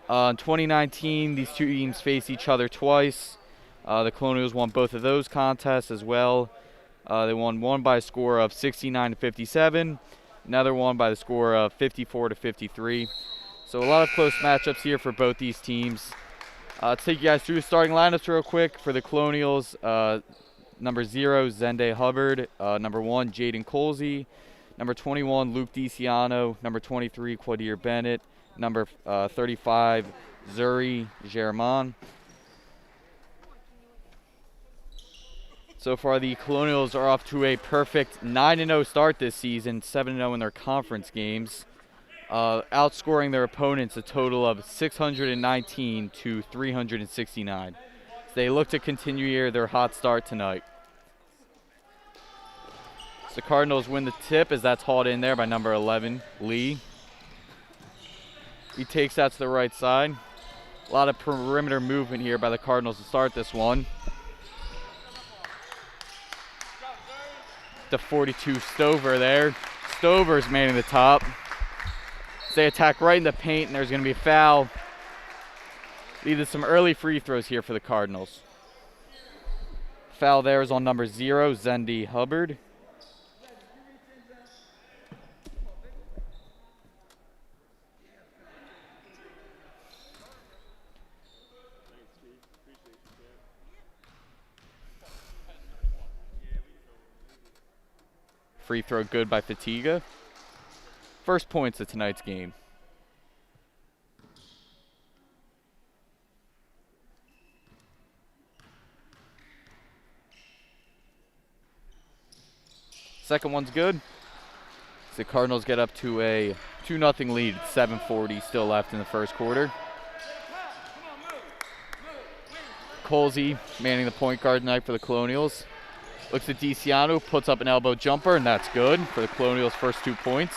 In 2019, these two teams faced each other twice. The Colonials won both of those contests as well. They won one by a score of 69-57, another one by the score of 54-53. So a lot of close matchups here for both these teams. Let's take you guys through the starting lineups real quick. For the Colonials, number 0, Zende Hubbard. Number 1, Jaden Colsey. Number 21, Luke DiCiano. Number 23, Quadir Bennett. Number 35, Zuri German. So far, the Colonials are off to a perfect 9-0 start this season, 7-0 in their conference games, outscoring their opponents a total of 619 to 369. So they look to continue here their hot start tonight. So the Cardinals win the tip as that's hauled in there by number 11, Lee. He takes that to the right side. A lot of perimeter movement here by the Cardinals to start this one. The 42 Stover there. Stover's manning the top. They attack right in the paint, and there's going to be a foul. Leading to some early free throws here for the Cardinals. Foul there is on number 0, Zende Hubbard. Free throw good by Fatiga. First points of tonight's game. Second one's good. The Cardinals get up to a 2-0 lead. 7:40 still left in the first quarter. Colsey manning the point guard tonight for the Colonials. Looks at DiCiano, puts up an elbow jumper, and that's good for the Colonials' first 2 points.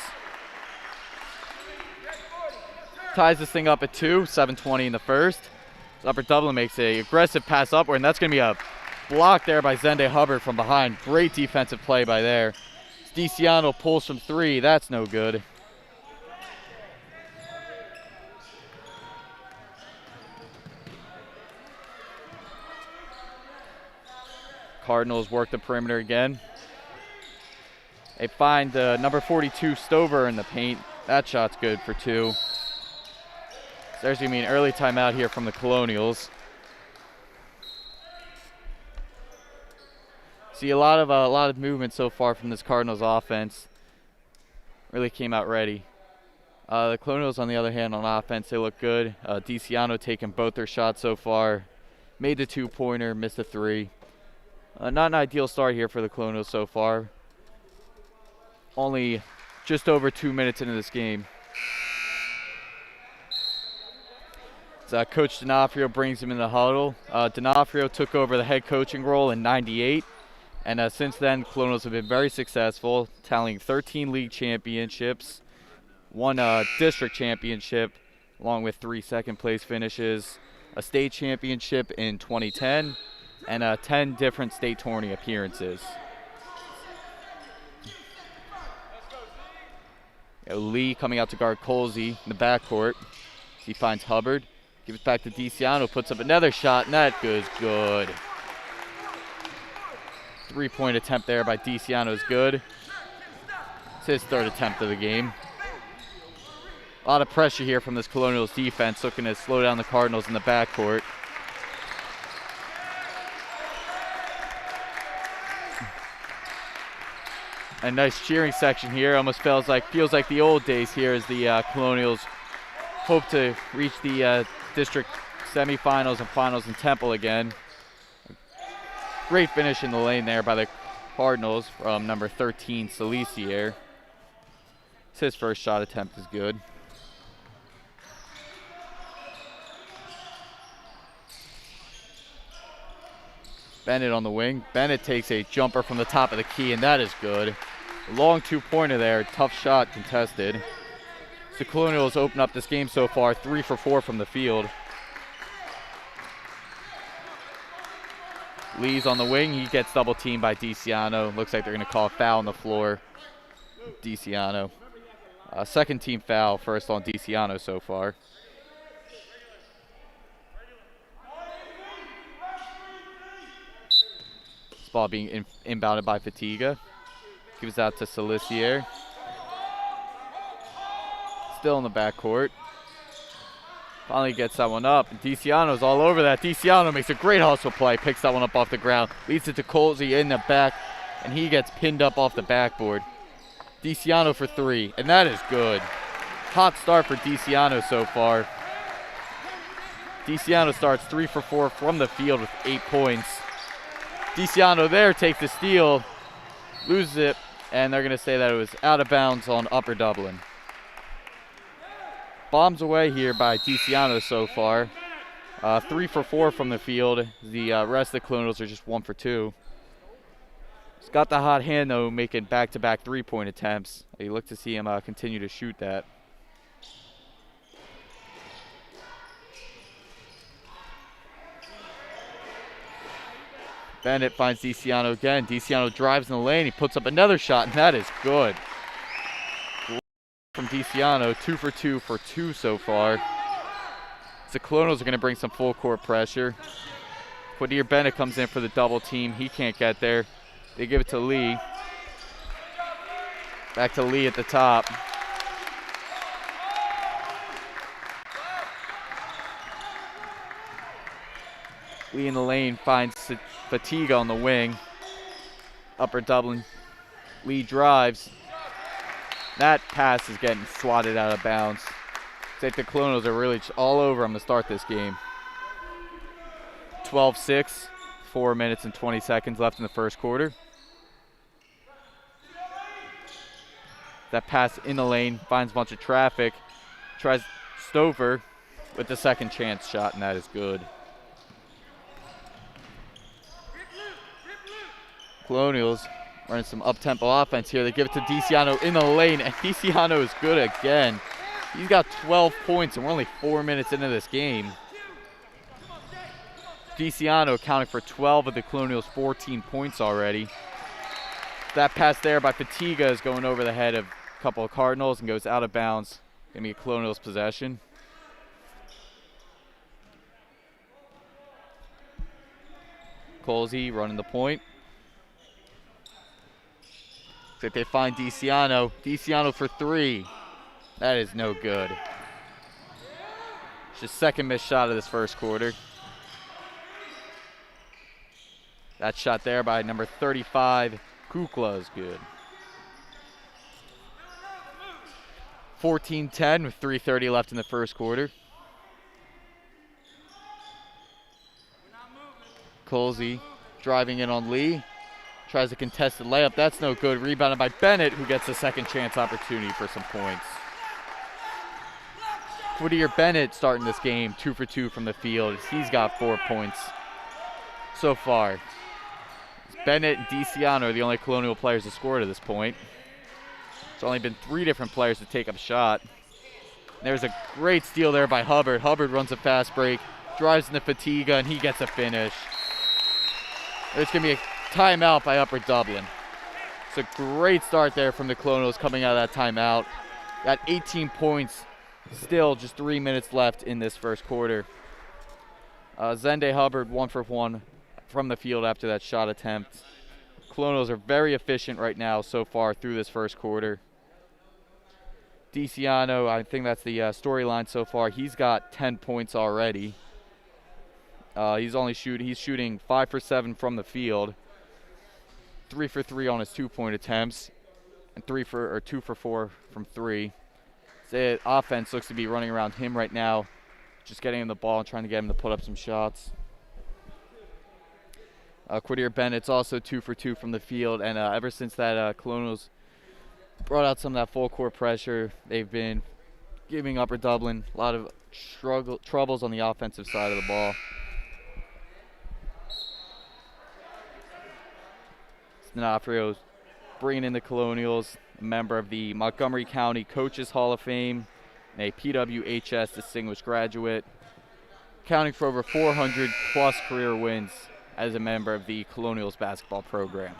Ties this thing up at 2, 7:20 in the first. So Upper Dublin makes an aggressive pass upward, and that's going to be a block there by Zende Hubbard from behind. Great defensive play by there. DiCiano pulls from 3, that's no good. Cardinals work the perimeter again. They find number 42 Stover in the paint. That shot's good for 2. So there's going to be an early timeout here from the Colonials. See a lot of movement so far from this Cardinals offense. Really came out ready. The Colonials, on the other hand, on offense, they look good. DiCiano taking both their shots so far. Made the 2-pointer, missed the 3. Not an ideal start here for the Colonials so far. Only just over 2 minutes into this game. So, Coach D'Onofrio brings him in the huddle. D'Onofrio took over the head coaching role in '98, and since then, Colonials have been very successful, tallying 13 league championships, 1 district championship, along with 3 second-place finishes, a state championship in 2010, and 10 different state tourney appearances. Lee coming out to guard Colsey in the backcourt. He finds Hubbard. Gives it back to DiCiano. Puts up another shot, and that goes good. 3-point attempt there by DiCiano is good. It's his 3rd attempt of the game. A lot of pressure here from this Colonials defense, looking to slow down the Cardinals in the backcourt. A nice cheering section here. Almost feels like the old days here as the Colonials hope to reach the district semifinals and finals in Temple again. Great finish in the lane there by the Cardinals from number 13, Salisier. His first shot attempt is good. Bennett on the wing. Bennett takes a jumper from the top of the key, and that is good. Long 2-pointer there. Tough shot contested. The Colonials open up this game so far, 3 for 4 from the field. Lee's on the wing. He gets double teamed by DiCiano. Looks like they're going to call a foul on the floor. DiCiano. Second team foul, first on DiCiano so far. ball being inbounded by Fatiga. Gives out to Solicier. Still in the backcourt. Finally gets that one up. DeCiano's all over that. DeCiano makes a great hustle play. Picks that one up off the ground. Leads it to Colsey in the back. And he gets pinned up off the backboard. DeCiano for three. And that is good. Hot start for DeCiano so far. DeCiano starts 3 for 4 from the field with 8 points. DeCiano there takes the steal. Loses it. And they're going to say that it was out of bounds on Upper Dublin. Bombs away here by DeCiano so far. 3 for 4 from the field. The rest of the Colonials are just 1 for 2. He's got the hot hand, though, making back-to-back three-point attempts. You look to see him continue to shoot that. Bennett finds DeCiano again. DeCiano drives in the lane. He puts up another shot, and that is good. From DeCiano, 2 for 2 for 2 so far. The Colonials are going to bring some full court pressure. Quadir Bennett comes in for the double team. He can't get there. They give it to Lee. Back to Lee at the top. Lee in the lane finds Fatiga on the wing. Upper Dublin. Lee drives. That pass is getting swatted out of bounds. It's like the Colonials are really all over him to start this game. 12-6, 4 minutes and 20 seconds left in the first quarter. That pass in the lane, finds a bunch of traffic. Tries Stover with the second chance shot, and that is good. Colonials running some up-tempo offense here. They give it to DeCiano in the lane, and DeCiano is good again. He's got 12 points, and we're only 4 minutes into this game. DeCiano accounting for 12 of the Colonials' 14 points already. That pass there by Fatiga is going over the head of a couple of Cardinals and goes out of bounds. Gonna be a Colonials possession. Colsey running the point. Looks like they find DeCiano. DeCiano for three. That is no good. It's his second missed shot of this first quarter. That shot there by number 35, Kukla, is good. 14-10 with 3:30 left in the first quarter. Colsey driving in on Lee. Tries a contested layup. That's no good. Rebounded by Bennett, who gets a second chance opportunity for some points. Quadir Bennett starting this game 2 for 2 from the field. He's got 4 points so far. Bennett and DeCiano are the only Colonial players to score to this point. It's only been 3 different players to take up a shot. There's a great steal there by Hubbard. Hubbard runs a fast break, drives into Fatiga, and he gets a finish. There's going to be a timeout by Upper Dublin. It's a great start there from the Colonials coming out of that timeout. Got 18 points, still just 3 minutes left in this first quarter. Zende Hubbard 1 for 1 from the field after that shot attempt. Colonials are very efficient right now so far through this first quarter. DeCiano, I think that's the storyline so far. He's got 10 points already. He's shooting 5 for 7 from the field, 3 for 3 on his 2-point attempts, and 2 for 4 from 3. The offense looks to be running around him right now, just getting him the ball and trying to get him to put up some shots. Quadir Bennett's also 2 for 2 from the field, and ever since that Colonials brought out some of that full court pressure, they've been giving Upper Dublin a lot of troubles on the offensive side of the ball. D'Onofrio's bringing in the Colonials, a member of the Montgomery County Coaches Hall of Fame, and a PWHS Distinguished Graduate, counting for over 400 plus career wins as a member of the Colonials basketball program.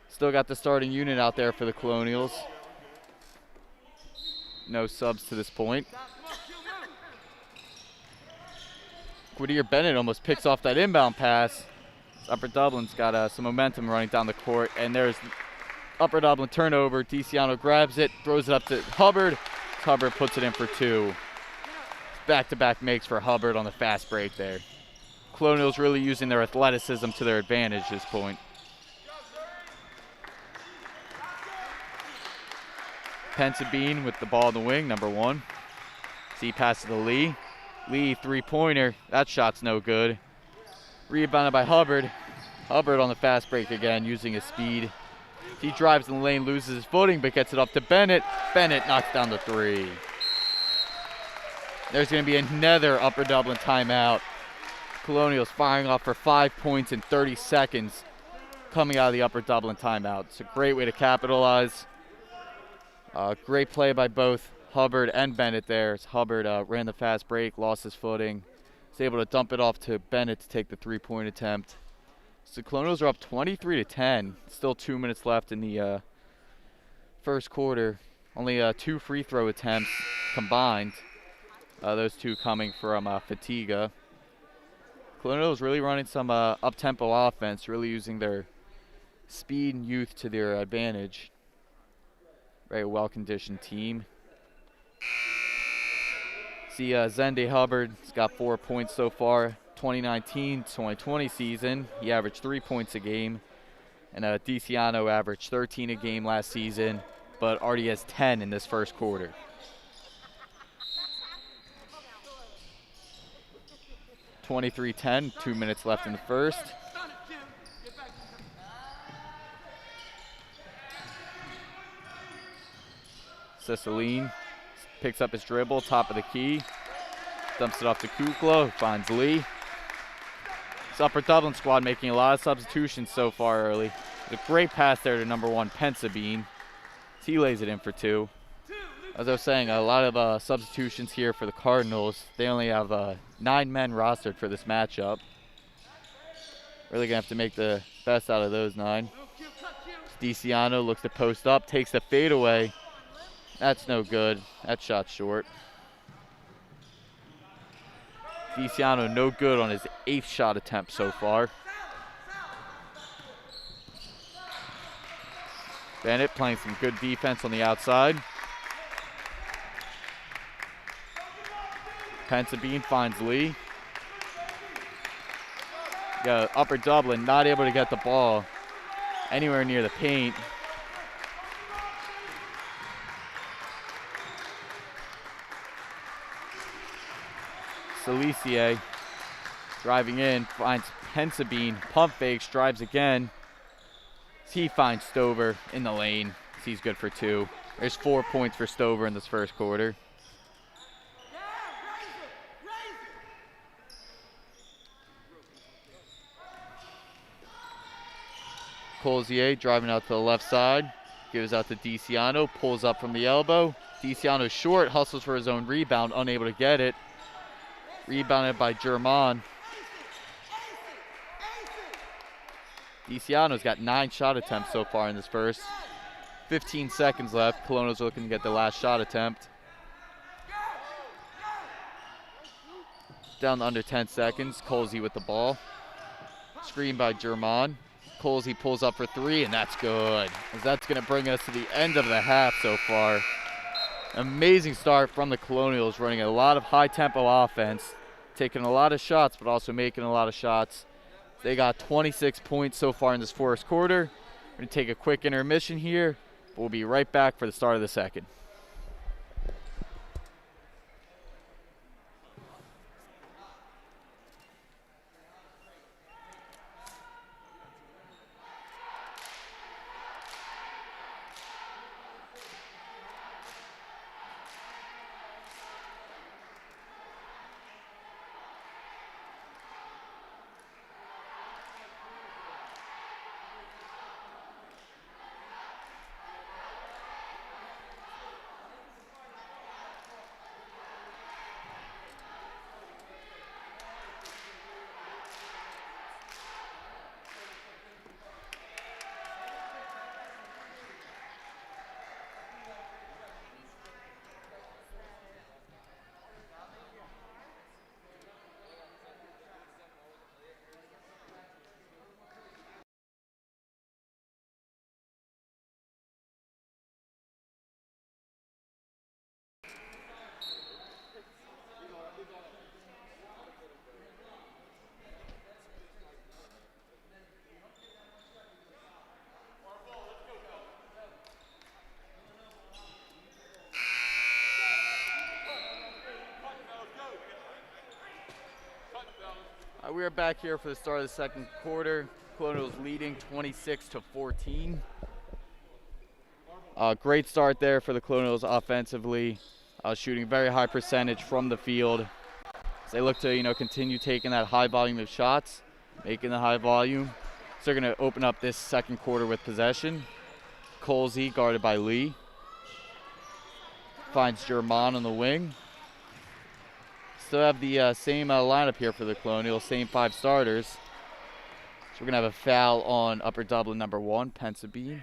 Still got the starting unit out there for the Colonials. No subs to this point. Whittier Bennett almost picks off that inbound pass. Upper Dublin's got some momentum running down the court, and there's Upper Dublin turnover. DeCiano grabs it, throws it up to Hubbard. Hubbard puts it in for 2. Back-to-back makes for Hubbard on the fast break there. Colonials really using their athleticism to their advantage this point. Pensabene with the ball in the wing, number 1. See, passes to Lee. Lee, three-pointer. That shot's no good. Rebounded by Hubbard. Hubbard on the fast break again, using his speed. He drives in the lane, loses his footing, but gets it up to Bennett. Bennett knocks down the 3. There's going to be another Upper Dublin timeout. Colonials firing off for 5 points in 30 seconds coming out of the Upper Dublin timeout. It's a great way to capitalize. Great play by both Hubbard and Bennett there. As Hubbard ran the fast break, lost his footing. Was able to dump it off to Bennett to take the 3-point attempt. So Colonials are up 23-10. Still 2 minutes left in the first quarter. Only 2 free throw attempts combined. Those 2 coming from Fatiga. Colonials really running some up-tempo offense, really using their speed and youth to their advantage. Very well-conditioned team. See, Zende Hubbard's got 4 points so far. 2019-2020 season, he averaged 3 points a game. And DeCiano averaged 13 a game last season, but already has 10 in this first quarter. (23-10), 2 minutes left in the first. Ceciline picks up his dribble, top of the key. Dumps it off to Kukla, finds Lee. This Upper Dublin squad making a lot of substitutions so far early. A great pass there to number 1, Pensabene. He lays it in for 2. As I was saying, a lot of substitutions here for the Cardinals. They only have 9 men rostered for this matchup. Really gonna have to make the best out of those 9. DeCiano looks to post up, takes the fadeaway. That's no good. That shot's short. DeCiano no good on his 8th shot attempt so far. Bennett playing some good defense on the outside. Pensabene finds Lee. Upper Dublin not able to get the ball anywhere near the paint. Salicier driving in, finds Pensabene, pump fakes, drives again. He finds Stover in the lane. He's good for 2. There's 4 points for Stover in this first quarter. Colzier driving out to the left side, gives out to DeCiano, pulls up from the elbow. DeCiano short, hustles for his own rebound, unable to get it. Rebounded by German. DeCiano's got 9 shot attempts so far in this first. 15 seconds left. Colonials looking to get the last shot attempt. Down to under 10 seconds. Colsey with the ball. Screen by German. Colsey pulls up for 3, and that's good. As that's going to bring us to the end of the half so far. Amazing start from the Colonials, running a lot of high-tempo offense, taking a lot of shots, but also making a lot of shots. They got 26 points so far in this first quarter. We're going to take a quick intermission here, but we'll be right back for the start of the second. We are back here for the start of the second quarter. Colonials leading 26-14. Great start there for the Colonials offensively, shooting very high percentage from the field. As they look to, continue taking that high volume of shots, making the high volume. So they're going to open up this second quarter with possession. Colsey guarded by Lee. Finds German on the wing. Still have the same lineup here for the Colonials, same 5 starters. So we're going to have a foul on Upper Dublin number 1, Pensabine.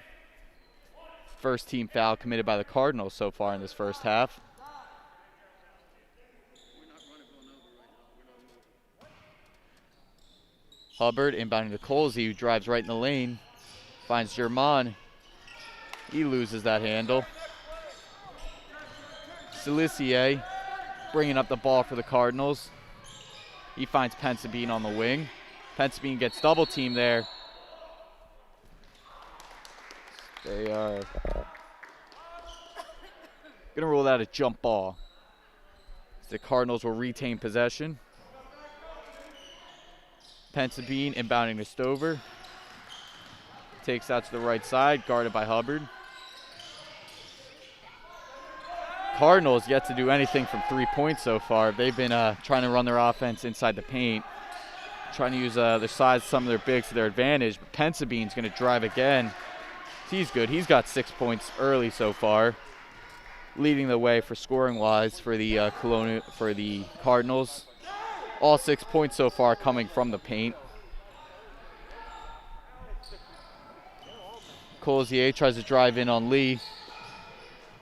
First team foul committed by the Cardinals so far in this first half. Hubbard inbounding to Colsey, who drives right in the lane. Finds German. He loses that handle. Silicier bringing up the ball for the Cardinals. He finds Pensabine on the wing. Pensabine gets double teamed there. They are going to rule out a jump ball. The Cardinals will retain possession. Pensabine inbounding to Stover. Takes out to the right side, guarded by Hubbard. Cardinals yet to do anything from 3 points so far. They've been trying to run their offense inside the paint, trying to use their size, some of their bigs to their advantage. But Pensabine's going to drive again. He's good. He's got 6 points early so far, leading the way for scoring-wise for the Cardinals. All 6 points so far coming from the paint. Colzier tries to drive in on Lee.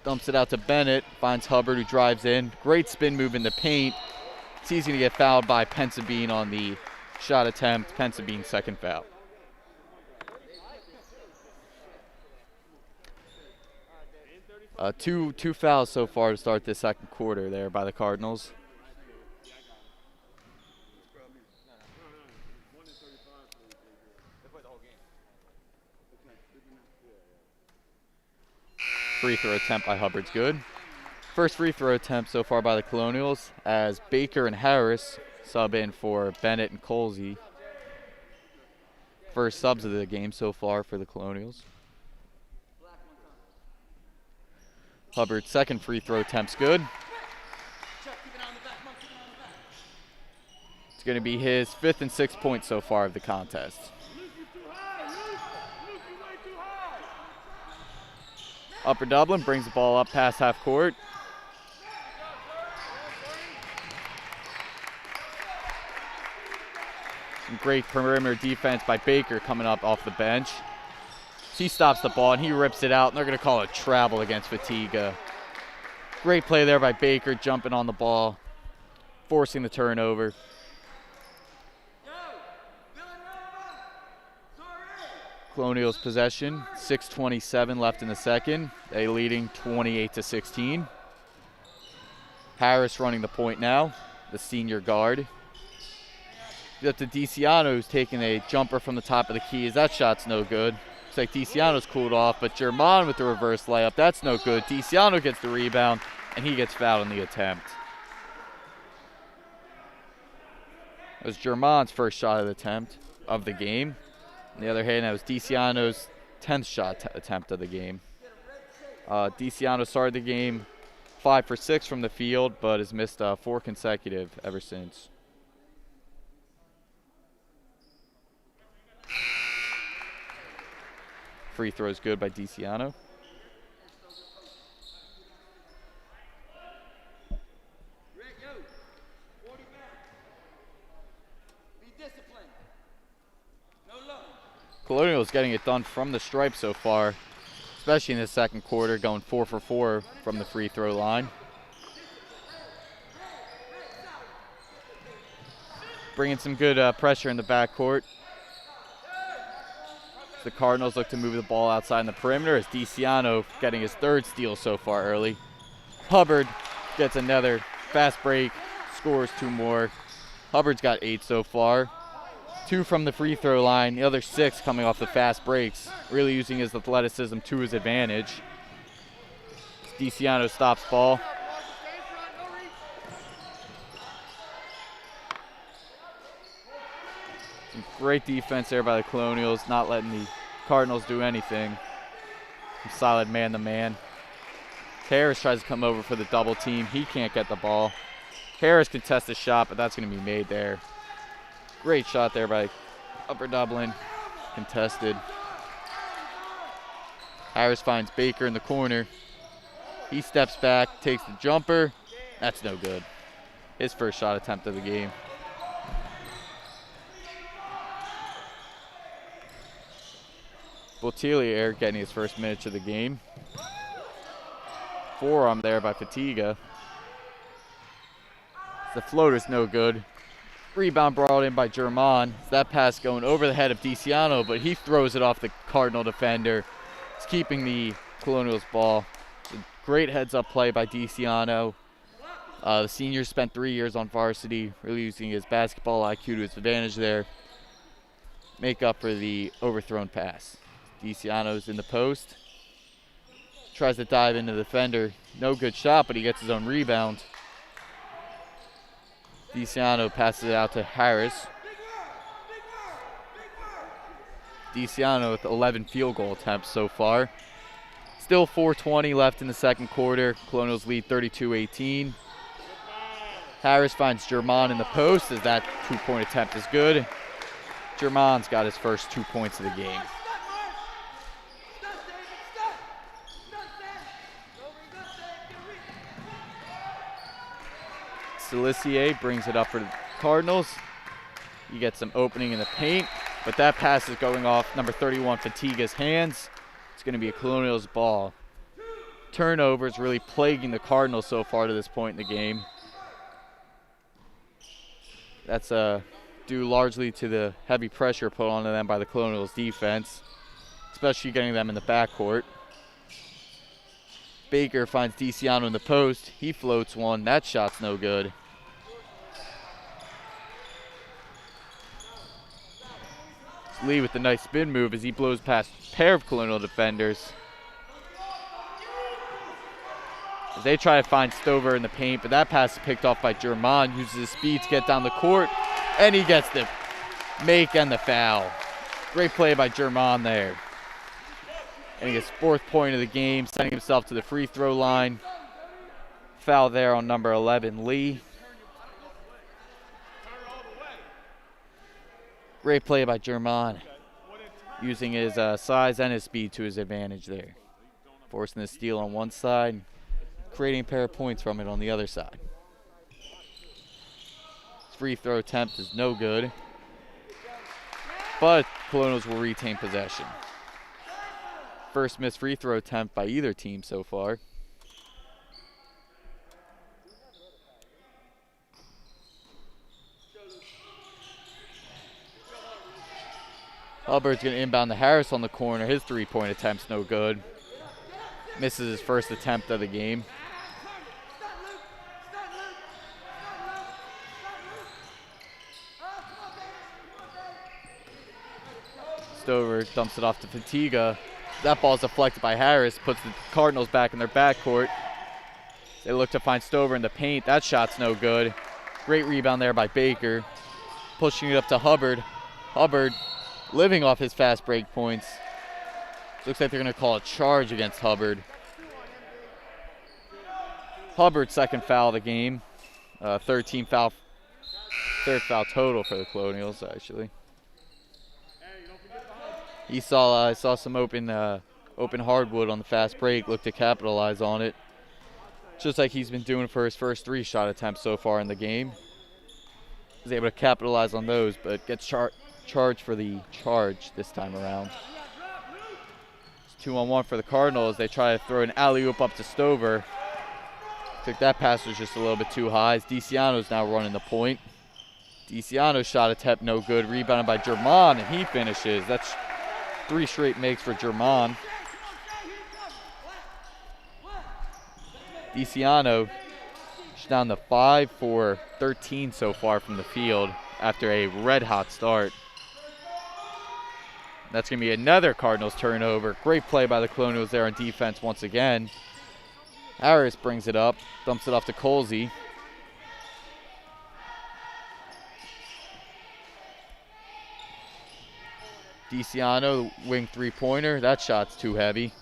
Dumps it out to Bennett. Finds Hubbard, who drives in. Great spin move in the paint. He's going to get fouled by Pensabine on the shot attempt. Pensabine's second foul. Two fouls so far to start this second quarter there by the Cardinals. Free throw attempt by Hubbard's good. First free throw attempt so far by the Colonials as Baker and Harris sub in for Bennett and Colsey. First subs of the game so far for the Colonials. Hubbard's second free throw attempt's good. It's going to be his 5th and 6th points so far of the contest. Upper Dublin brings the ball up past half court. Some great perimeter defense by Baker coming up off the bench. He stops the ball and he rips it out, and they're going to call it travel against Fatiga. Great play there by Baker, jumping on the ball, forcing the turnover. Colonials possession, 6:27 left in the second. They leading 28-16. Harris running the point now, the senior guard. Up to DiCiano, who's taking a jumper from the top of the keys. That shot's no good. Looks like DiCiano's cooled off, but German with the reverse layup. That's no good. DiCiano gets the rebound, and he gets fouled in the attempt. It was German's first shot of the attempt of the game. On the other hand, that was DiCiano's 10th shot attempt of the game. DiCiano started the game 5 for 6 from the field, but has missed 4 consecutive ever since. Free throw is good by DiCiano. Colonials getting it done from the stripe so far, especially in the second quarter, going 4 for 4 from the free throw line. Bringing some good pressure in the backcourt. The Cardinals look to move the ball outside in the perimeter as DiCiano getting his 3rd steal so far early. Hubbard gets another fast break, scores 2 more. Hubbard's got 8 so far. 2 from the free throw line, the other 6 coming off the fast breaks, really using his athleticism to his advantage. DiCiano stops ball. Some great defense there by the Colonials, not letting the Cardinals do anything. Some solid man-to-man. Harris tries to come over for the double team. He can't get the ball. Harris contests the shot, but that's going to be made there. Great shot there by Upper Dublin. Contested. Harris finds Baker in the corner. He steps back, takes the jumper. That's no good. His first shot attempt of the game. Boutilier getting his first minutes of the game. Forearm there by Fatiga. The floater's no good. Rebound brought in by German. That pass going over the head of DiCiano, but he throws it off the Cardinal defender. It's keeping the Colonials ball. A great heads-up play by DiCiano. The senior spent 3 years on varsity, really using his basketball IQ to his advantage there. Make up for the overthrown pass. DiCiano's in the post. Tries to dive into the defender. No good shot, but he gets his own rebound. DiCiano passes it out to Harris. DiCiano with 11 field goal attempts so far. Still 4:20 left in the second quarter. Colonials lead 32-18. Harris finds German in the post as that two-point attempt is good. German's got his first 2 points of the game. Celissier brings it up for the Cardinals. You get some opening in the paint, but that pass is going off number 31 Fatiga's hands. It's going to be a Colonials ball. Turnovers really plaguing the Cardinals so far to this point in the game. That's due largely to the heavy pressure put onto them by the Colonials defense, especially getting them in the backcourt. Baker finds DiCiano in the post. He floats one. That shot's no good. Lee with the nice spin move as he blows past a pair of Colonial defenders. As they try to find Stover in the paint, but that pass is picked off by German. Uses his speed to get down the court, and he gets the make and the foul. Great play by German there. And his fourth point of the game, sending himself to the free throw line. Foul there on number 11, Lee. Great play by German, using his size and his speed to his advantage there. Forcing the steal on one side, creating a pair of points from it on the other side. His free throw attempt is no good, but Colonials will retain possession. First missed free throw attempt by either team so far. Hubbard's going to inbound to Harris on the corner. His three-point attempt's no good. Misses his first attempt of the game. Stover dumps it off to Fatiga. That ball's deflected by Harris, puts the Cardinals back in their backcourt. They look to find Stover in the paint. That shot's no good. Great rebound there by Baker. Pushing it up to Hubbard. Hubbard living off his fast break points. Looks like they're going to call a charge against Hubbard. Hubbard's second foul of the game. Third foul total for the Colonials, actually. He saw some open hardwood on the fast break, looked to capitalize on it, just like he's been doing for his first 3 shot attempts so far in the game. He's able to capitalize on those, but gets charged for the charge this time around. It's 2-on-1 for the Cardinals. They try to throw an alley-oop up to Stover. I think that pass was just a little bit too high. DiCiano's now running the point. DiCiano's shot attempt no good, rebounded by German, and he finishes. That's 3 straight makes for German. DiCiano is down to 5 for 13 so far from the field after a red-hot start. That's going to be another Cardinals turnover. Great play by the Colonials there on defense once again. Harris brings it up, dumps it off to Colsey. DeCiano, the wing three-pointer. That shot's too heavy.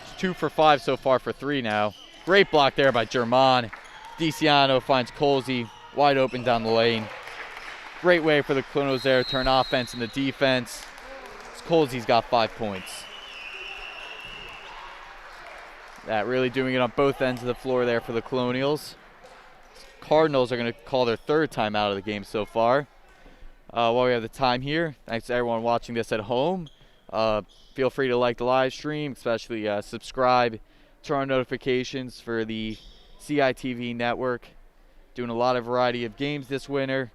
It's 2 for 5 so far for 3 now. Great block there by German. DeCiano finds Colsey wide open down the lane. Great way for the Colonials there to turn offense into defense. Colsey's got 5 points. That really doing it on both ends of the floor there for the Colonials. Cardinals are going to call their 3rd time out of the game so far. While we have the time here, thanks to everyone watching this at home. Feel free to like the live stream, especially subscribe, turn on notifications for the CITV network. Doing a lot of variety of games this winter.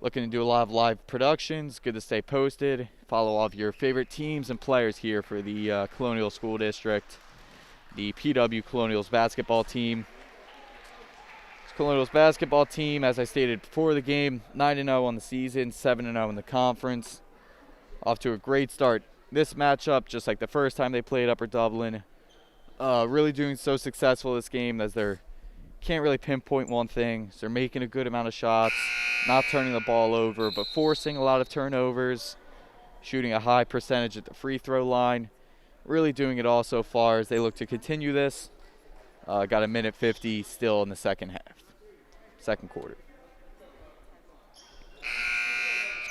Looking to do a lot of live productions. Good to stay posted. Follow all of your favorite teams and players here for the Colonial School District. The PW Colonials basketball team. This Colonials basketball team, as I stated before the game, 9-0 on the season, 7-0 in the conference. Off to a great start this matchup, just like the first time they played Upper Dublin. Really doing so successful this game as they're can't really pinpoint one thing. So they're making a good amount of shots, not turning the ball over, but forcing a lot of turnovers, shooting a high percentage at the free throw line. Really doing it all so far as they look to continue this. Got a minute 50 still in the second quarter.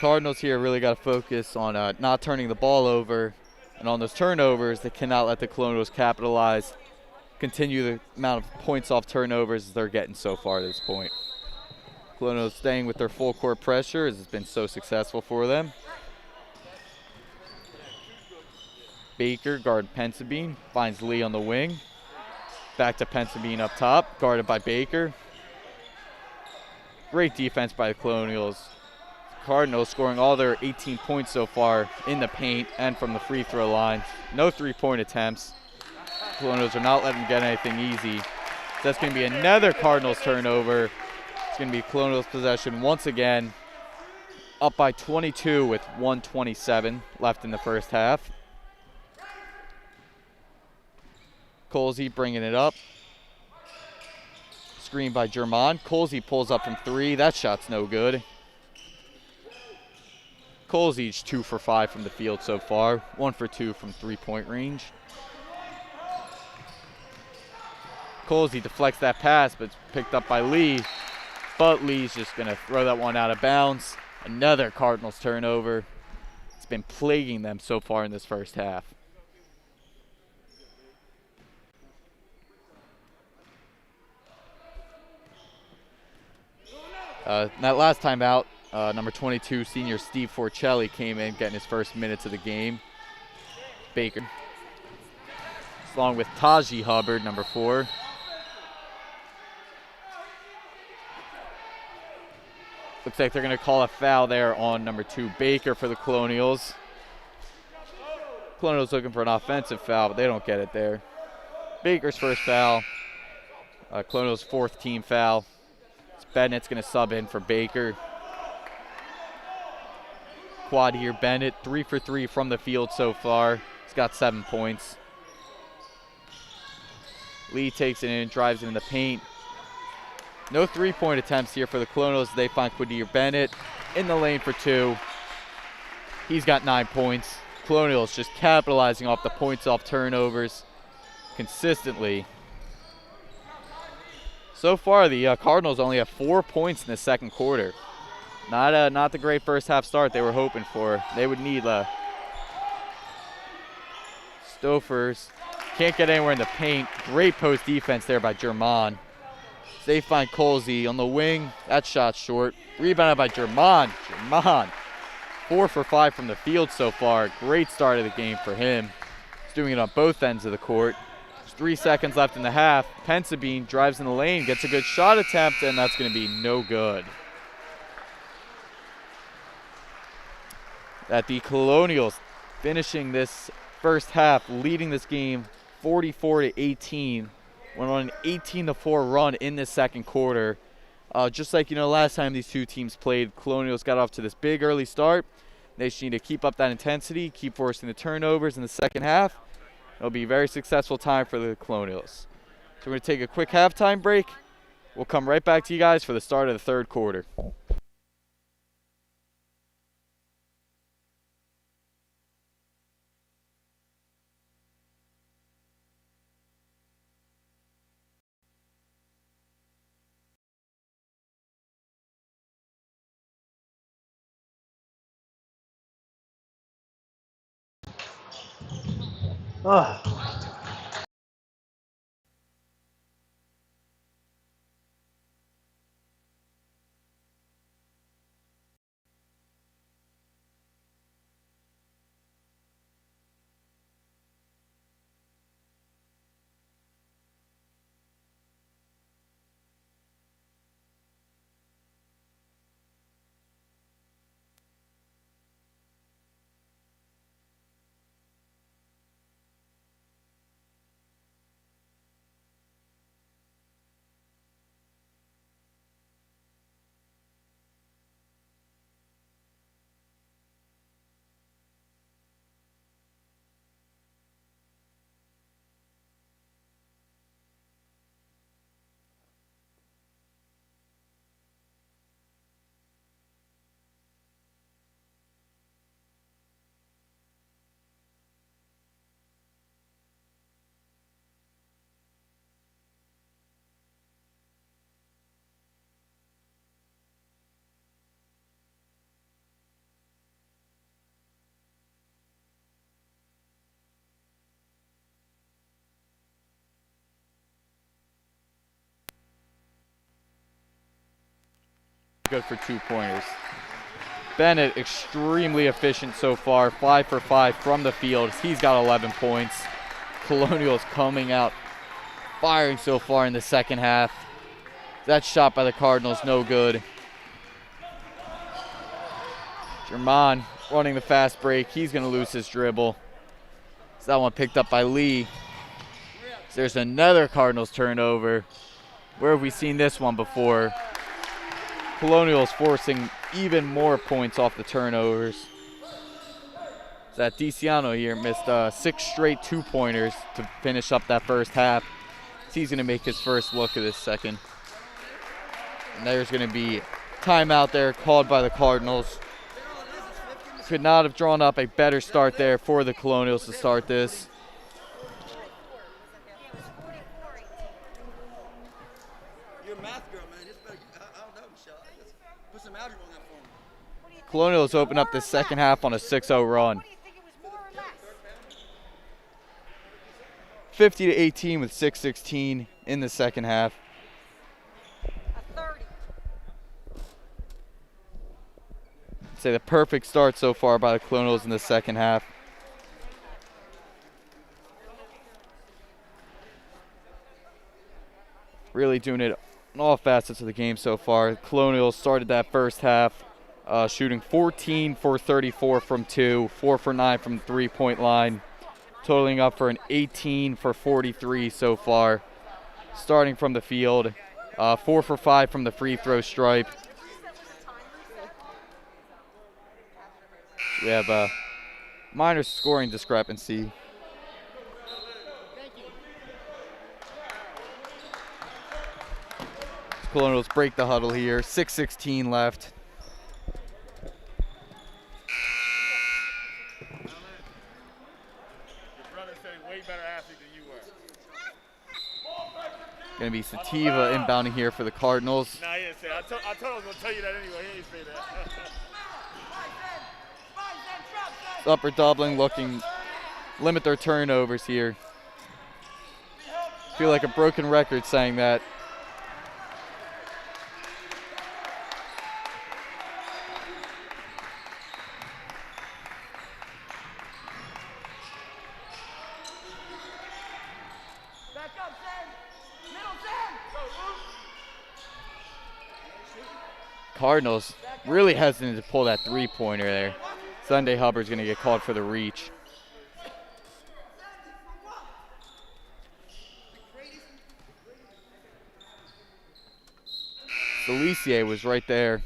Cardinals here really got to focus on not turning the ball over, and on those turnovers, they cannot let the Colonials capitalize. Continue the amount of points off turnovers as they're getting so far at this point. Colonials staying with their full court pressure as it's been so successful for them. Baker, guard Pensabene, finds Lee on the wing. Back to Pensabene up top, guarded by Baker. Great defense by the Colonials. Cardinals scoring all their 18 points so far in the paint and from the free throw line. No three-point attempts. Colonials are not letting them get anything easy. So that's going to be another Cardinals turnover. It's going to be Colonials possession once again. Up by 22 with 1:27 left in the first half. Colsey bringing it up. Screen by German. Colsey pulls up from 3. That shot's no good. Colsey's 2 for 5 from the field so far. 1 for 2 from three-point range. Colsey deflects that pass, but it's picked up by Lee. But Lee's just going to throw that one out of bounds. Another Cardinals turnover. It's been plaguing them so far in this first half. That last time out, number 22, senior Steve Forcelli came in, getting his first minutes of the game. Baker. Along with Taji Hubbard, number 4. Looks like they're going to call a foul there on number 2, Baker, for the Colonials. Colonials looking for an offensive foul, but they don't get it there. Baker's first foul. Colonials' 4th team foul. Bennett's going to sub in for Baker. Quad here, Bennett, 3 for 3 from the field so far. He's got 7 points. Lee takes it in, drives it in the paint. No three-point attempts here for the Colonials. They find Quadir Bennett in the lane for 2. He's got 9 points. Colonials just capitalizing off the points off turnovers consistently. So far, the Cardinals only have 4 points in the second quarter. Not the great first half start they were hoping for. They would need Stofers. Can't get anywhere in the paint. Great post defense there by German. They find Colsey on the wing. That shot short. Rebounded by German. German, 4 for 5 from the field so far. Great start of the game for him. He's doing it on both ends of the court. 3 seconds left in the half. Pensabene drives in the lane, gets a good shot attempt, and that's going to be no good. That the Colonials finishing this first half, leading this game 44-18. Went on an 18-4 run in the second quarter. Just like last time these two teams played, Colonials got off to this big early start. They just need to keep up that intensity, keep forcing the turnovers in the second half. It'll be a very successful time for the Colonials. So we're going to take a quick halftime break. We'll come right back to you guys for the start of the third quarter. Oh. Good for 2-pointers. Bennett extremely efficient so far, 5 for 5 from the field. He's got 11 points. Colonials coming out firing so far in the second half. That shot by the Cardinals, no good. German running the fast break. He's going to lose his dribble. So that one picked up by Lee. There's another Cardinals turnover. Where have we seen this one before? Colonials forcing even more points off the turnovers. That DiCiano here missed 6 straight 2-pointers to finish up that first half. He's going to make his first look of this second. And there's going to be timeout there called by the Cardinals. Could not have drawn up a better start there for the Colonials to start this. You're a math girl, man. I don't know, Michelle. Put some algebra on that for me. Colonials open up the second half on a 6-0 run. 50-18 with 6:16 in the second half. I'd say the perfect start so far by the Colonials in the second half. Really doing it in all facets of the game so far. Colonials started that first half shooting 14 for 34 from 2, 4 for 9 from the 3-point line, totaling up for an 18 for 43 so far. Starting from the field, 4 for 5 from the free throw stripe. We have a minor scoring discrepancy. Colonials break the huddle here. 6:16 left. Going to be Sativa inbounding here for the Cardinals. Nah, he didn't say that. I told him I was going to tell you that anyway. He didn't say that. Upper Dublin looking limit their turnovers here. Feel like a broken record saying that. Cardinals really hesitant to pull that 3-pointer there. Sunday Hubbard's going to get called for the reach. Delisier was right there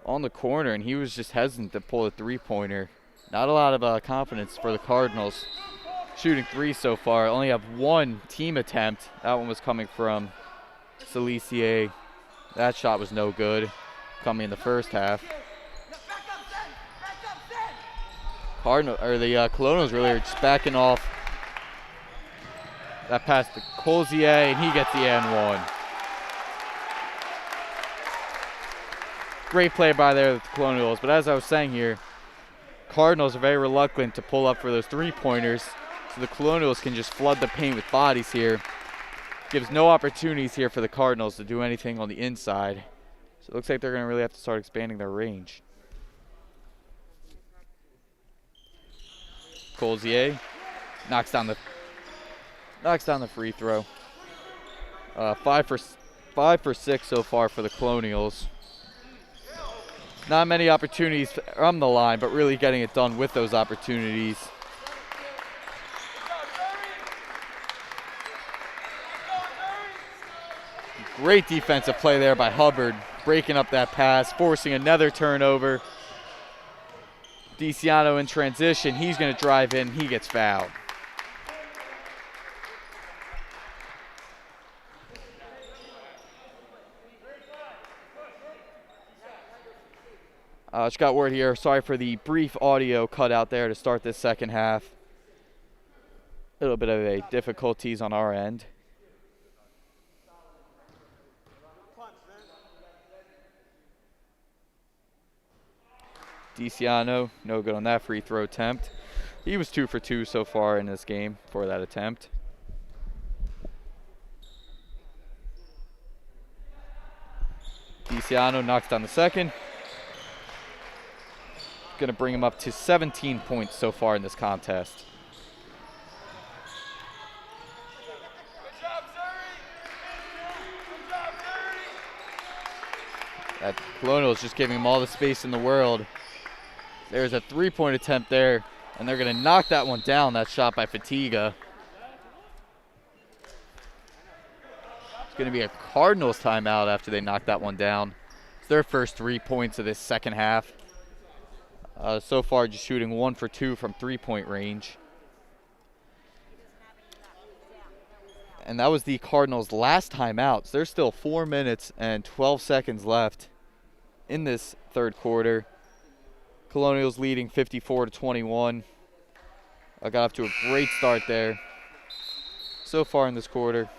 on the corner, and he was just hesitant to pull a 3-pointer. Not a lot of confidence for the Cardinals. Shooting 3 so far. Only have 1 team attempt. That one was coming from Delisier. That shot was no good, coming in the first half. The Colonials really are just backing off. That pass to Colzier, and he gets the and 1. Great play by there with the Colonials, but as I was saying here, Cardinals are very reluctant to pull up for those 3-pointers. So the Colonials can just flood the paint with bodies here. Gives no opportunities here for the Cardinals to do anything on the inside. So it looks like they're going to really have to start expanding their range. Colzier knocks down the free throw. 5 for 6 so far for the Colonials. Not many opportunities from the line, but really getting it done with those opportunities. Great defensive play there by Hubbard, breaking up that pass, forcing another turnover. DeCiano in transition, he's going to drive in, he gets fouled. Just got word here, sorry for the brief audio cut out there to start this second half. A little bit of a difficulties on our end. DeCiano, no good on that free throw attempt. He was 2 for 2 so far in this game for that attempt. DeCiano knocks down the second. Going to bring him up to 17 points so far in this contest. That Colonials just giving him all the space in the world. There's a three-point attempt there, and they're going to knock that one down, that shot by Fatiga. It's going to be a Cardinals timeout after they knock that one down. It's their first 3 points of this second half. So far, just shooting 1 for 2 from three-point range. And that was the Cardinals' last timeout. So there's still 4 minutes and 12 seconds left in this third quarter. Colonials leading 54-21. I got off to a great start there so far in this quarter.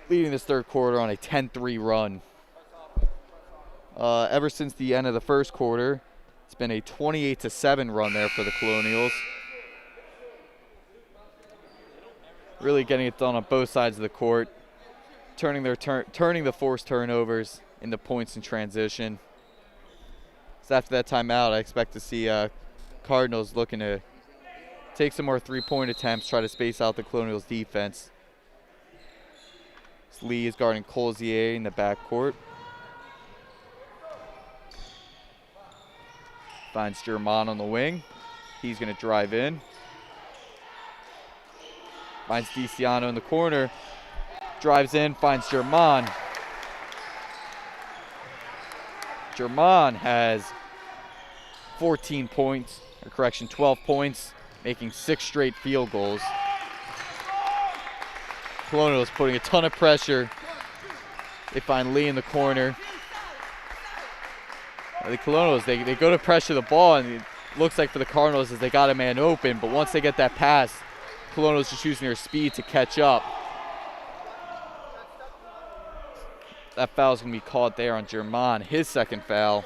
Leading this third quarter on a 10-3 run. Ever since the end of the first quarter, it's been a 28-7 run there for the Colonials. Really getting it done on both sides of the court, turning the forced turnovers into points in transition. So after that timeout, I expect to see Cardinals looking to take some more three-point attempts, try to space out the Colonials' defense. Lee is guarding Colzier in the backcourt. Finds German on the wing. He's going to drive in. Finds DeCiano in the corner. Drives in, finds German. German has 14 points, or correction, 12 points, making 6 straight field goals. Colonials putting a ton of pressure. They find Lee in the corner. The Colonials, they go to pressure the ball, and it looks like for the Cardinals as they got a man open, but once they get that pass, Colonials just using their speed to catch up. That foul is going to be called there on German, his second foul.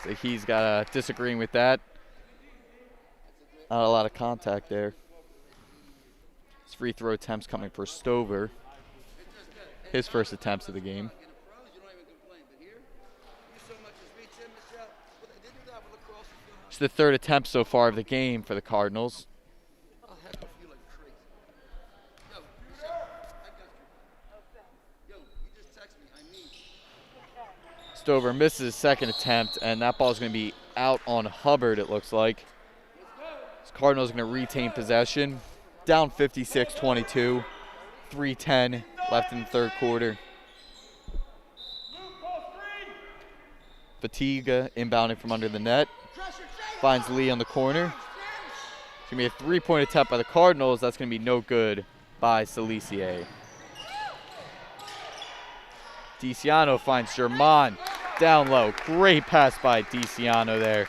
So he's got disagreeing with that. Not a lot of contact there. His free throw attempts coming for Stover. His first attempts of the game. It's the third attempt so far of the game for the Cardinals. Stover misses his second attempt, and that ball is going to be out on Hubbard, it looks like. So Cardinals are going to retain possession. Down 56-22. 3:10 left in the third quarter. Fatiga inbounding from under the net. Finds Lee on the corner. It's going to be a three-point attempt by the Cardinals. That's going to be no good by Salicier. DeCiano finds German down low. Great pass by DeCiano there.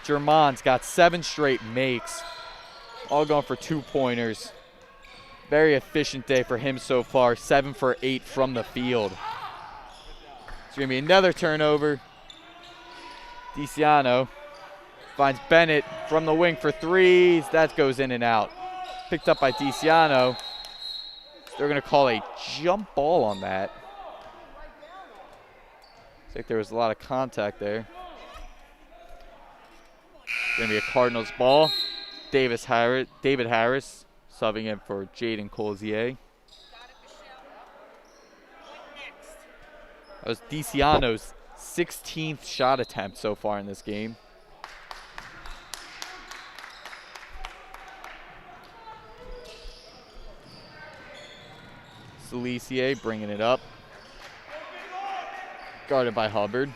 German's got 7 straight makes, all going for 2-pointers. Very efficient day for him so far. 7 for 8 from the field. It's going to be another turnover. DeCiano finds Bennett from the wing for threes. That goes in and out. Picked up by DeCiano. They're going to call a jump ball on that. Looks like there was a lot of contact there. Going to be a Cardinals ball. David Harris subbing in for Jaden Colzier. That was DeCiano's 16th shot attempt so far in this game. Salicier bringing it up. Guarded by Hubbard.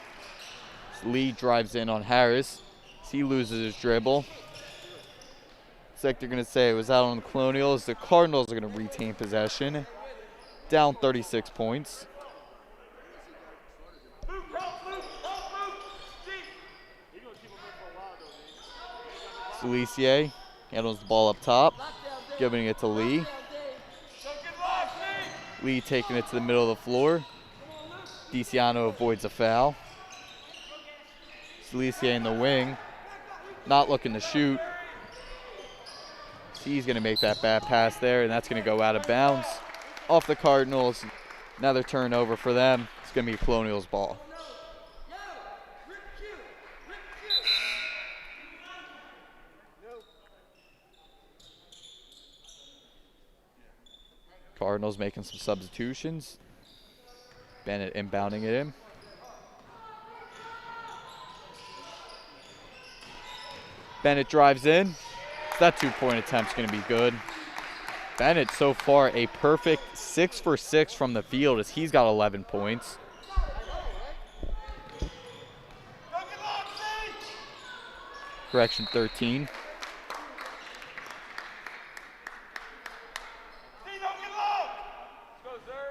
Lee drives in on Harris. He loses his dribble. Looks like they're going to say it was out on the Colonials. The Cardinals are going to retain possession. Down 36 points. Salicier handles the ball up top, giving it to Lee. Lee taking it to the middle of the floor. DeCiano avoids a foul. Salicier in the wing, not looking to shoot. He's going to make that bad pass there, and that's going to go out of bounds. Off the Cardinals, another turnover for them. It's going to be Colonials ball. Cardinals making some substitutions. Bennett inbounding it in. Bennett drives in. That two-point attempt's going to be good. Bennett so far a perfect 6 for 6 from the field as he's got 11 points. Correction, 13.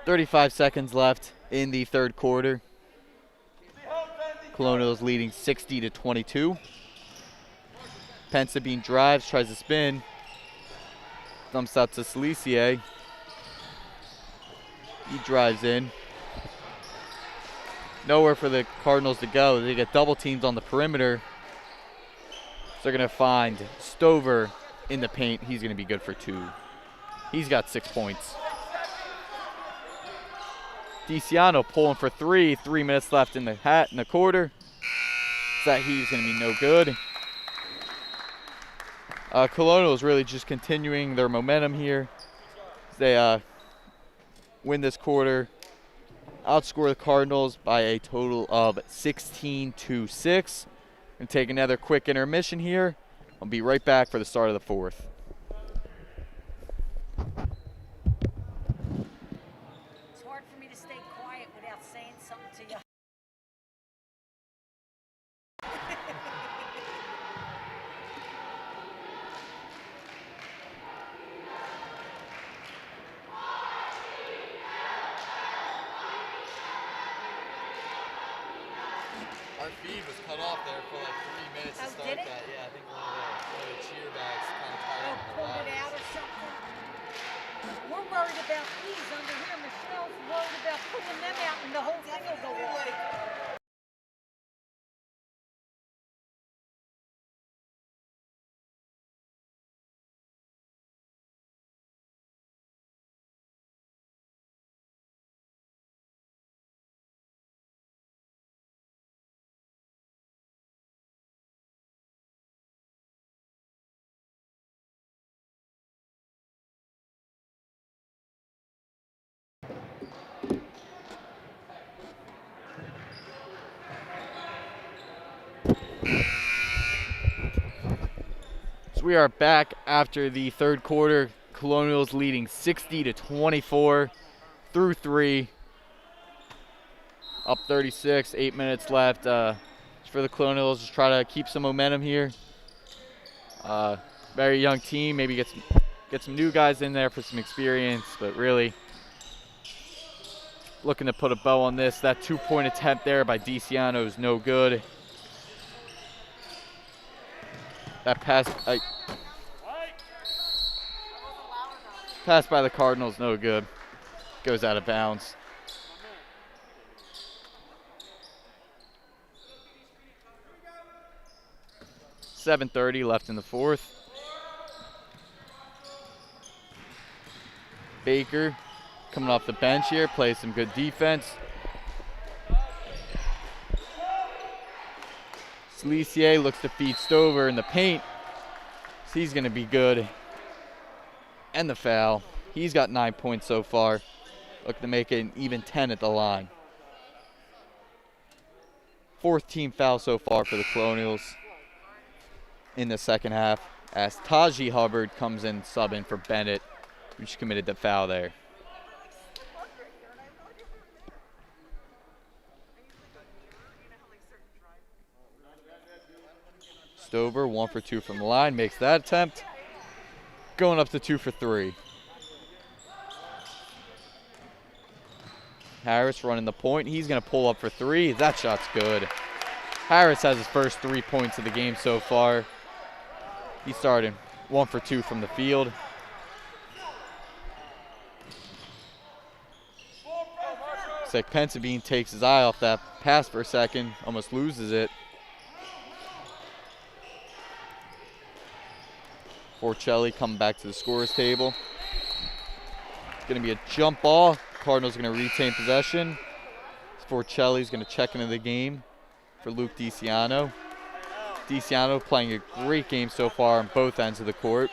.35 seconds left in the third quarter. Colonials leading 60-22. Pensabine drives, tries to spin. Dumps out to Salicier. He drives in. Nowhere for the Cardinals to go. They get double teams on the perimeter. So they're going to find Stover in the paint. He's going to be good for 2. He's got 6 points. DeCiano pulling for 3. 3 minutes left in the quarter. That he's going to be no good. Colonials really just continuing their momentum here. They win this quarter, outscore the Cardinals by a total of 16-6. And take another quick intermission here. I'll be right back for the start of the fourth. It's hard for me to stay quiet without saying something to you. Our feed was cut off there for like 3 minutes to start did it? that. Yeah, I think one of the cheer bags kind of tied up. Pulled it out or something. We're worried about these under here. Michelle's worried about pulling them out and the whole thing will go off. So we are back after the third quarter. Colonials leading 60-24 through 3. Up 36, 8 minutes left. For the Colonials, just try to keep some momentum here. Very young team, maybe get some new guys in there for some experience, but really looking to put a bow on this. That 2-point attempt there by DeCiano is no good. That pass by the Cardinals, no good. Goes out of bounds. 7:30 left in the fourth. Baker coming off the bench here, plays some good defense. Celisier looks to feed Stover in the paint. So he's going to be good. And the foul. He's got 9 points so far. Looking to make it an even 10 at the line. Fourth team foul so far for the Colonials in the second half, as Taji Hubbard comes in subbing for Bennett, who just committed the foul there. Stover 1 for 2 from the line, makes that attempt. Going up to 2 for 3. Harris running the point. He's going to pull up for 3. That shot's good. Harris has his first 3 points of the game so far. He started 1 for 2 from the field. Looks like Pensabene takes his eye off that pass for a second, almost loses it. Forcelli coming back to the scorer's table. It's going to be a jump ball. Cardinals going to retain possession. Forcelli's going to check into the game for Luke DiCiano. DiCiano playing a great game so far on both ends of the court.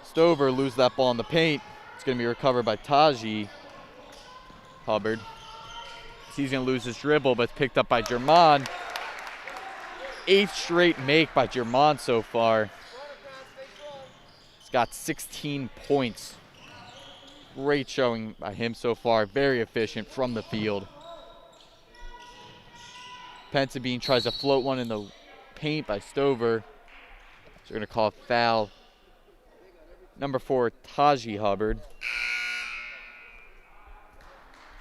Stover loses that ball in the paint. It's going to be recovered by Taji Hubbard. He's going to lose his dribble, but it's picked up by German. 8th straight make by German so far. He's got 16 points. Great showing by him so far. Very efficient from the field. Pensabene tries to float one in the paint by Stover. So we're going to call a foul. Number 4, Taji Hubbard.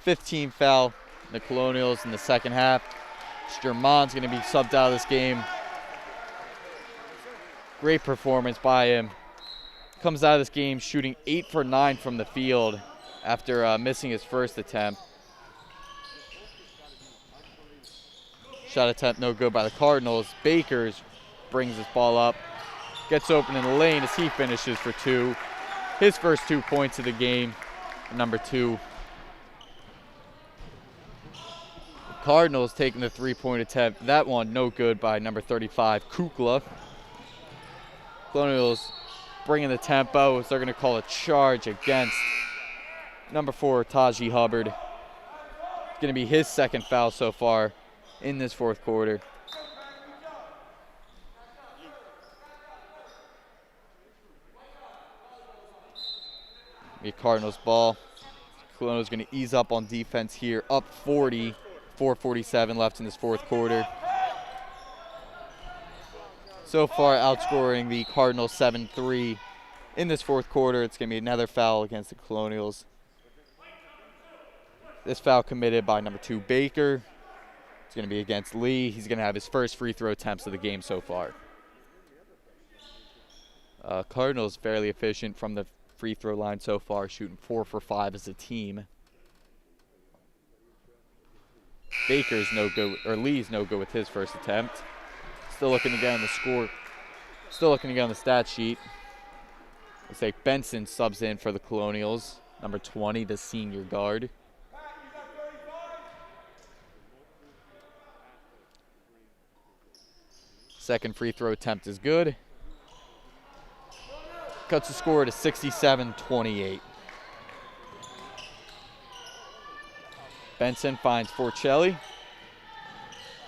15 foul. The Colonials in the second half. German's going to be subbed out of this game. Great performance by him. Comes out of this game shooting 8 for 9 from the field after missing his first attempt. Shot attempt no good by the Cardinals. Bakers brings his ball up. Gets open in the lane as he finishes for 2. His first 2 points of the game. Number 2. Cardinals taking the 3-point attempt. That one no good by number 35, Kukla. Colonials bringing the tempo as they're going to call a charge against number 4, Taji Hubbard. It's going to be his second foul so far in this fourth quarter. Be Cardinals ball. Colonials going to ease up on defense here, up 40. 4:47 left in this fourth quarter. So far outscoring the Cardinals 7-3 in this fourth quarter. It's going to be another foul against the Colonials. This foul committed by number 2, Baker. It's going to be against Lee. He's going to have his first free throw attempts of the game so far. Cardinals fairly efficient from the free throw line so far, shooting 4 for 5 as a team. Baker's no good, or Lee's no good with his first attempt. Still looking to get on the score. Still looking to get on the stat sheet. Looks like Benson subs in for the Colonials. Number 20, the senior guard. Second free throw attempt is good. Cuts the score to 67-28. Benson finds Forcelli.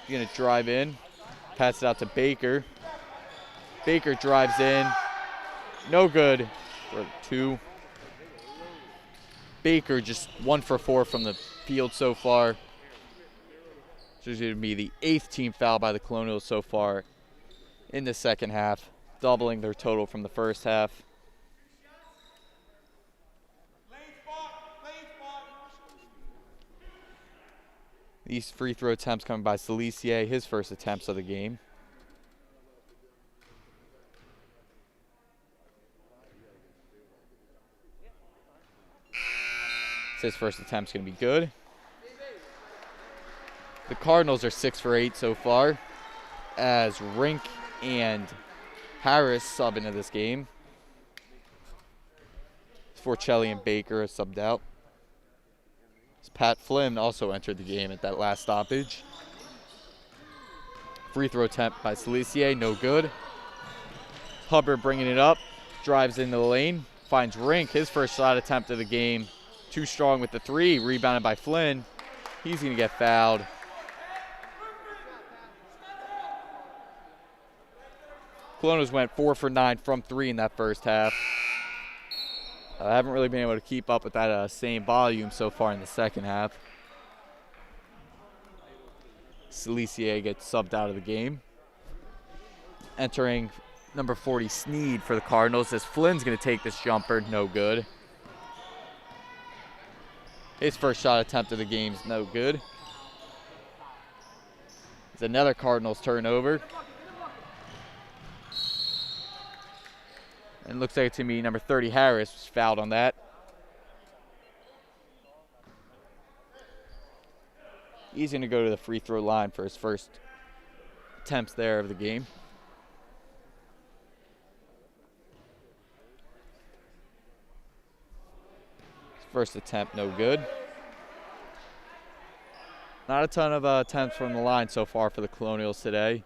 He's going to drive in. Pass it out to Baker. Baker drives in. No good for 2. Baker just 1 for 4 from the field so far. This is going to be the 8th team foul by the Colonials so far in the second half, doubling their total from the first half. These free throw attempts coming by Celisier, his first attempts of the game. So his first attempt's going to be good. The Cardinals are 6 for 8 so far, as Rink and Harris sub into this game. Forcelli and Baker are subbed out. Pat Flynn also entered the game at that last stoppage. Free throw attempt by Salicier, no good. Hubbard bringing it up, drives into the lane, finds Rink, his first shot attempt of the game. Too strong with the three, rebounded by Flynn. He's going to get fouled. Colonials went 4 for 9 from 3 in that first half. I haven't really been able to keep up with that same volume so far in the second half. Salicier gets subbed out of the game. Entering number 40, Sneed for the Cardinals, as Flynn's going to take this jumper, no good. His first shot attempt of the game is no good. It's another Cardinals turnover. And looks like to me number 30, Harris, was fouled on that. He's going to go to the free throw line for his first attempts there of the game. His first attempt, no good. Not a ton of attempts from the line so far for the Colonials today.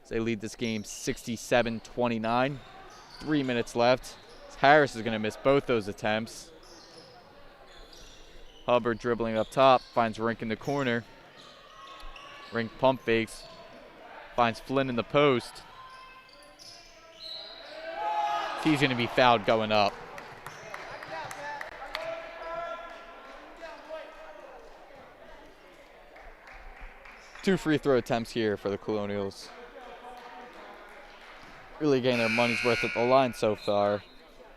They lead this game 67-29. 3 minutes left. Harris is going to miss both those attempts. Hubbard dribbling up top, finds Rink in the corner. Rink pump fakes, finds Flynn in the post. He's going to be fouled going up. Two free throw attempts here for the Colonials. Really getting their money's worth at the line so far.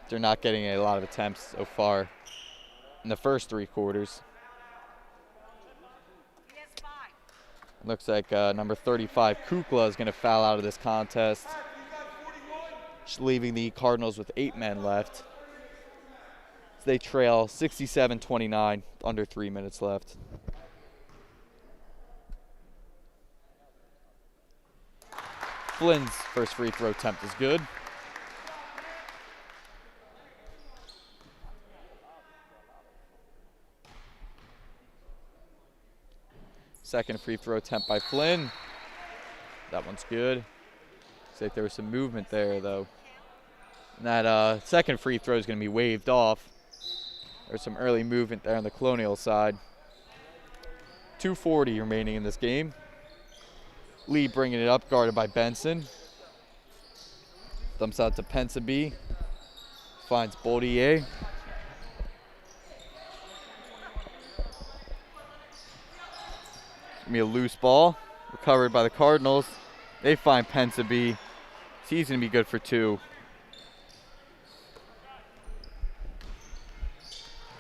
They're not getting a lot of attempts so far in the first 3 quarters. Looks like number 35, Kukla, is going to foul out of this contest, just leaving the Cardinals with 8 men left. So they trail 67-29, under 3 minutes left. Flynn's first free throw attempt is good. Second free throw attempt by Flynn. That one's good. Looks like there was some movement there, though. And that second free throw is going to be waved off. There's some early movement there on the Colonial side. 2:40 remaining in this game. Lee bringing it up, guarded by Benson. Dumps out to Pensaby. Finds Boldier. Gonna be a loose ball. Recovered by the Cardinals. They find Pensaby. He's gonna be good for 2.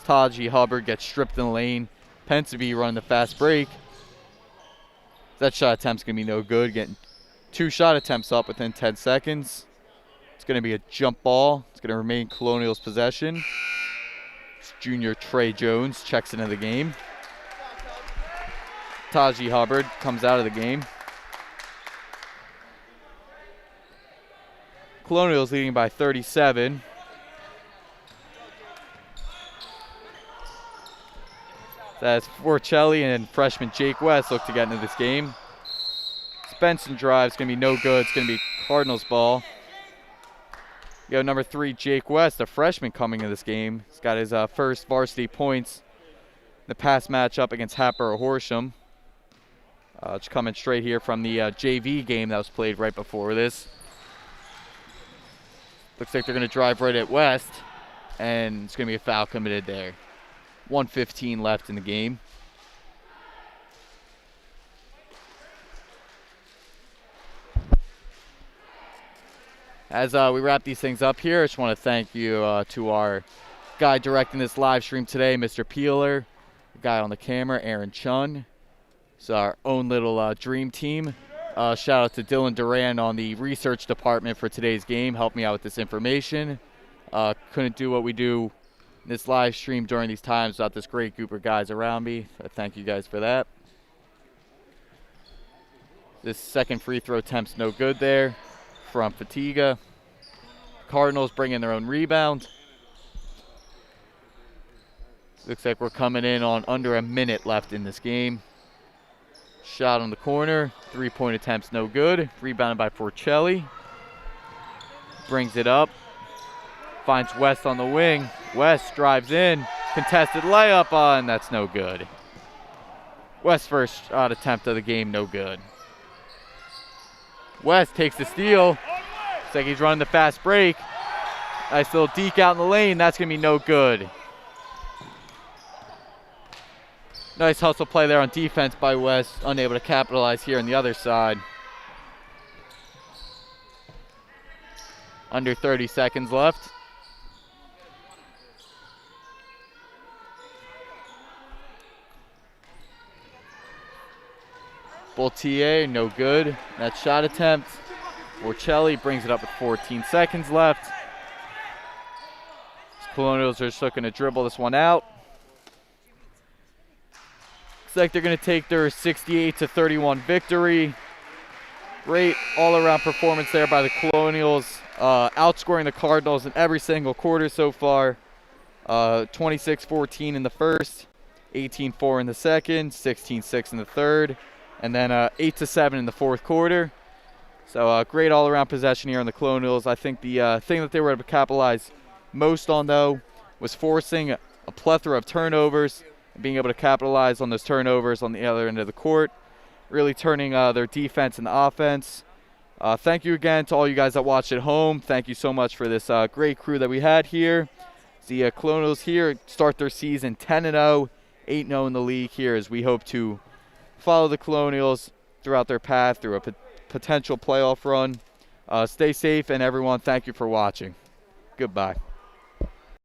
Taji Hubbard gets stripped in the lane. Pensaby running the fast break. That shot attempt's going to be no good. Getting 2 shot attempts up within 10 seconds. It's going to be a jump ball. It's going to remain Colonials' possession. It's junior Trey Jones checks into the game. Taji Hubbard comes out of the game. Colonials leading by 37. That's Forcelli and freshman Jake West look to get into this game. Benson drive's going to be no good. It's going to be Cardinals ball. You got number 3, Jake West, a freshman coming in this game. He's got his first varsity points in the past matchup against Hatboro Horsham. Just coming straight here from the JV game that was played right before this. Looks like they're going to drive right at West, and it's going to be a foul committed there. 1:15 left in the game. As we wrap these things up here, I just want to thank you to our guy directing this live stream today, Mr. Peeler, the guy on the camera, Aaron Chun. It's our own little dream team. Shout out to Dylan Duran on the research department for today's game. Helped me out with this information. Couldn't do what we do in this live stream during these times without this great group of guys around me. So thank you guys for that. This second free throw attempt's no good there from Fatiga. Cardinals bring in their own rebound. Looks like we're coming in on under a minute left in this game. Shot on the corner. 3-point attempt's no good. Rebounded by Porcelli. Brings it up. Finds West on the wing. West drives in. Contested layup on. That's no good. West's first shot attempt of the game, no good. West takes the steal. Looks like he's running the fast break. Nice little deke out in the lane. That's going to be no good. Nice hustle play there on defense by West. Unable to capitalize here on the other side. Under 30 seconds left. Boltier, no good. That shot attempt. Porcelli brings it up with 14 seconds left. Colonials are just looking to dribble this one out. Looks like they're going to take their 68-31 victory. Great all-around performance there by the Colonials, outscoring the Cardinals in every single quarter so far. 26-14 in the first, 18-4 in the second, 16-6 in the third, and then 8-7 in the fourth quarter. So great all-around possession here on the Colonials. I think the thing that they were able to capitalize most on, though, was forcing a plethora of turnovers and being able to capitalize on those turnovers on the other end of the court, really turning their defense into offense. Thank you again to all you guys that watched at home. Thank you so much for this great crew that we had here. The Colonials here start their season 10-0, 8-0 in the league here, as we hope to follow the Colonials throughout their path through a potential playoff run. Stay safe, and everyone, thank you for watching. Goodbye.